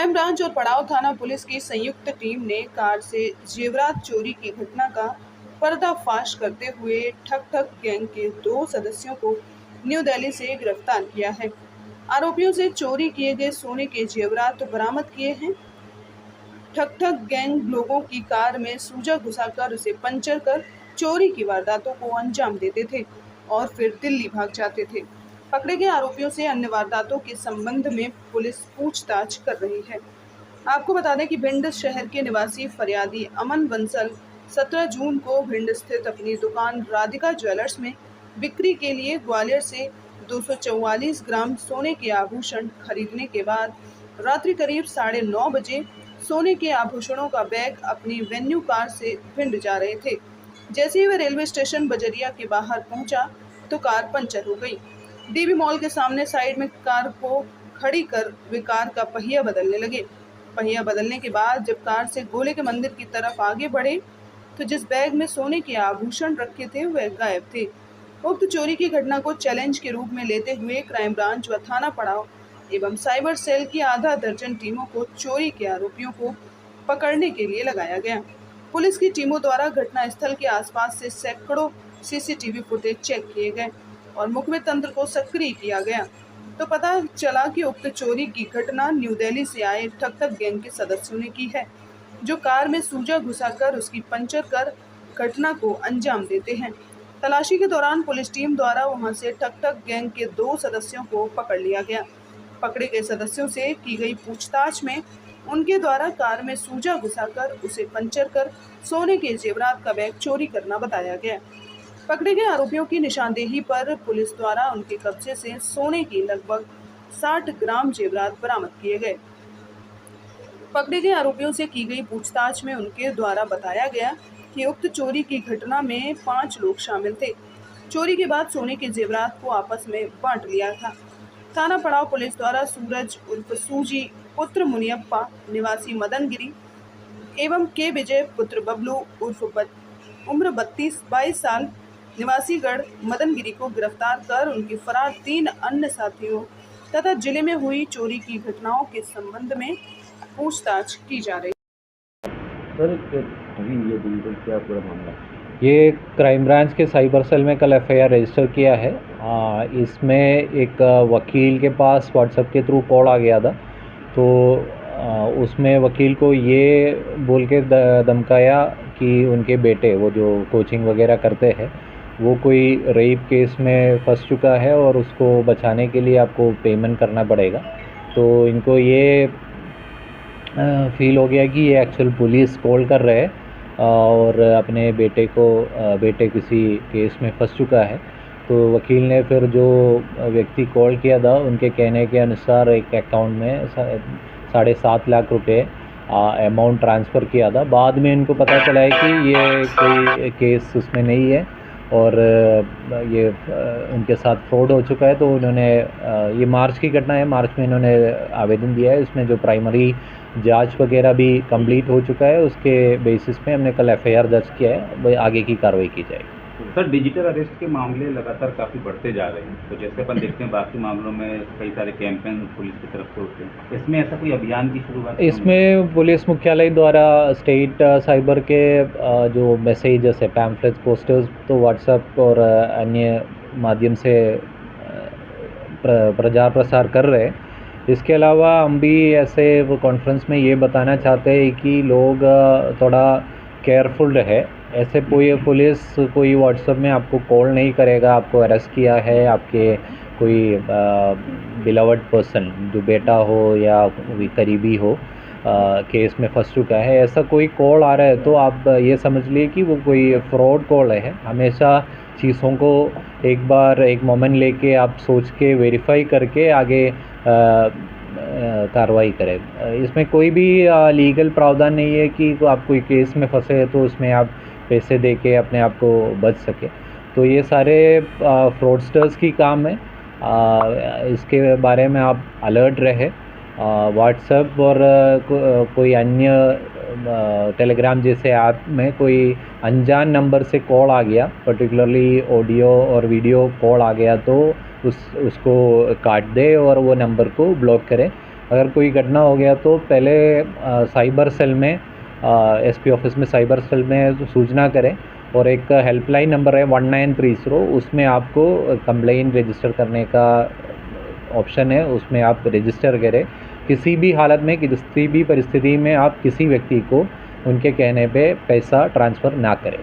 Crime branch और पड़ाव थाना पुलिस की संयुक्त टीम ने कार से जेवरात चोरी की घटना का पर्दाफाश करते हुए ठग ठग गैंग के 2 सदस्यों को न्यू दिल्ली से गिरफ्तार किया है। आरोपियों से चोरी किए गए सोने के जेवरात बरामद किए हैं। ठग ठग गैंग लोगों की कार में सूजा घुसाकर उसे पंचर कर चोरी की वारदातों को अंजाम देते थे और फिर दिल्ली भाग जाते थे। पकड़े गए आरोपियों से अन्य वारदातों के संबंध में पुलिस पूछताछ कर रही है। आपको बता दें कि भिंड शहर के निवासी फरियादी अमन बंसल 17 जून को भिंड स्थित अपनी दुकान राधिका ज्वेलर्स में बिक्री के लिए ग्वालियर से 244 ग्राम सोने के आभूषण खरीदने के बाद रात्रि करीब 9:30 बजे सोने के आभूषणों का बैग अपनी वेन्यू कार से भिंड जा रहे थे। जैसे ही वे रेलवे स्टेशन बजरिया के बाहर पहुंचा तो कार पंचर हो गई। डीबी मॉल के सामने साइड में कार को खड़ी कर वे कार का पहिया बदलने लगे। पहिया बदलने के बाद जब कार से गोले के मंदिर की तरफ आगे बढ़े तो जिस बैग में सोने के आभूषण रखे थे वह गायब थे। उक्त चोरी की घटना को चैलेंज के रूप में लेते हुए क्राइम ब्रांच व थाना पड़ाव एवं साइबर सेल की आधा दर्जन टीमों को चोरी के आरोपियों को पकड़ने के लिए लगाया गया। पुलिस की टीमों द्वारा घटनास्थल के आसपास से सैकड़ों सीसीटीवी फुटेज चेक किए गए और मुखबिर तंत्र को सक्रिय किया गया तो पता चला कि उक्त चोरी की घटना न्यू दिल्ली से आए ठग ठग गैंग के सदस्यों ने की है, जो कार में सूजा घुसाकर उसकी पंचर कर घटना को अंजाम देते हैं। तलाशी के दौरान पुलिस टीम द्वारा वहां से ठग ठग गैंग के 2 सदस्यों को पकड़ लिया गया। पकड़े गए सदस्यों से की गई पूछताछ में उनके द्वारा कार में सूजा घुसाकर उसे पंचर कर सोने के जेवरात का बैग चोरी करना बताया गया। पकड़े गए आरोपियों की निशानदेही पर पुलिस द्वारा उनके कब्जे से सोने की लगभग 60 ग्राम जेवरात बरामद किए गए। पकड़े गए आरोपियों से की गई पूछताछ में उनके द्वारा बताया गया कि उक्त चोरी की घटना में 5 लोग शामिल थे। चोरी के बाद सोने के जेवरात को आपस में बांट लिया था। थाना पड़ाव पुलिस द्वारा सूरज उर्फ सूजी पुत्र मुनियप्पा निवासी मदनगिरी एवं के विजय पुत्र बबलू उर्फ उम्र 22 साल निवासी गढ़ मदनगिरी को गिरफ्तार कर उनकी फरार 3 अन्य साथियों तथा जिले में हुई चोरी की घटनाओं के संबंध में पूछताछ की जा रही है। सर ये बिल्कुल क्या पूरा मामला? ये क्राइम ब्रांच के साइबर सेल में कल एफआईआर रजिस्टर किया है। इसमें एक वकील के पास व्हाट्सएप के थ्रू कॉल आ गया था, तो उसमें वकील को ये बोल के धमकाया कि उनके बेटे वो जो कोचिंग वगैरह करते हैं वो कोई रेप केस में फंस चुका है और उसको बचाने के लिए आपको पेमेंट करना पड़ेगा। तो इनको ये फील हो गया कि ये एक्चुअल पुलिस कॉल कर रहे हैं और अपने बेटे किसी केस में फंस चुका है। तो वकील ने फिर जो व्यक्ति कॉल किया था उनके कहने के अनुसार एक अकाउंट में 7.5 लाख रुपए अमाउंट ट्रांसफ़र किया था। बाद में इनको पता चला है कि ये कोई केस उसमें नहीं है और ये उनके साथ फ्रॉड हो चुका है। तो उन्होंने ये मार्च की घटना है, मार्च में इन्होंने आवेदन दिया है। इसमें जो प्राइमरी जांच वगैरह भी कंप्लीट हो चुका है, उसके बेसिस पे हमने कल एफआईआर दर्ज किया है, वही आगे की कार्रवाई की जाएगी। सर, डिजिटल अरेस्ट के मामले लगातार काफ़ी बढ़ते जा रहे हैं, तो जैसे अपन देखते हैं बाकी मामलों में कई सारे कैंपेन पुलिस की तरफ से होते हैं, इसमें ऐसा कोई अभियान की शुरुआत? इसमें पुलिस मुख्यालय द्वारा स्टेट साइबर के जो मैसेजेस है, पैम्फलेट्स, पोस्टर्स तो व्हाट्सएप और अन्य माध्यम से प्रचार प्रसार कर रहे हैं। इसके अलावा हम भी ऐसे वो कॉन्फ्रेंस में ये बताना चाहते हैं कि लोग थोड़ा केयरफुल रहे। ऐसे कोई पुलिस कोई व्हाट्सएप में आपको कॉल नहीं करेगा, आपको अरेस्ट किया है, आपके कोई बिलवड पर्सन जो बेटा हो या कोई करीबी हो केस में फंस चुका है, ऐसा कोई कॉल आ रहा है तो आप ये समझ लिए कि वो कोई फ्रॉड कॉल है। हमेशा चीज़ों को एक मोमेंट लेके आप सोच के वेरीफाई करके आगे कार्रवाई करें। इसमें कोई भी लीगल प्रावधान नहीं है कि आप कोई केस में फंसे तो उसमें आप पैसे दे के अपने आप को बच सके। तो ये सारे फ्रॉडस्टर्स की काम है, इसके बारे में आप अलर्ट रहे। व्हाट्सएप और कोई अन्य टेलीग्राम जैसे ऐप में कोई अनजान नंबर से कॉल आ गया, पर्टिकुलरली ऑडियो और वीडियो कॉल आ गया, तो उसको काट दे और वो नंबर को ब्लॉक करें। अगर कोई घटना हो गया तो पहले साइबर सेल में एसपी ऑफिस में साइबर सेल में सूचना करें, और एक हेल्पलाइन नंबर है 1930, उसमें आपको कंप्लेंट रजिस्टर करने का ऑप्शन है, उसमें आप रजिस्टर करें। किसी भी हालत में, किसी भी परिस्थिति में आप किसी व्यक्ति को उनके कहने पे पैसा ट्रांसफ़र ना करें।